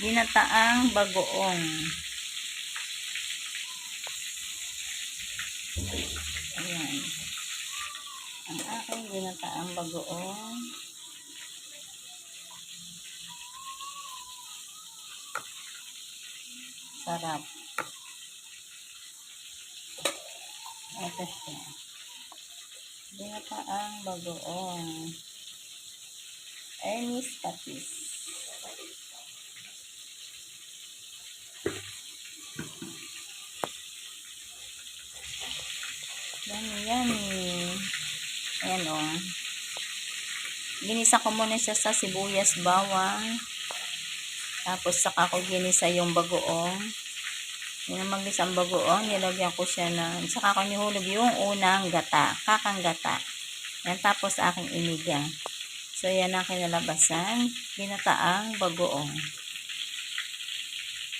Ginataang bagoong. Ayan. Ang aking ginataang bagoong. Sarap. Ito siya. Ginataang bagoong. Ernest Patis. Yummy. Ayan o. Ginisa ko muna siya sa sibuyas, bawang. Tapos saka ko ginisa yung bagoong. Yung mag-isa ang bagoong, nilagyan ko siya ng, saka ko nihulog yung unang gata, kakang gata. Yan, tapos aking inigang. So yan ang kinalabasan, ginataang bagoong.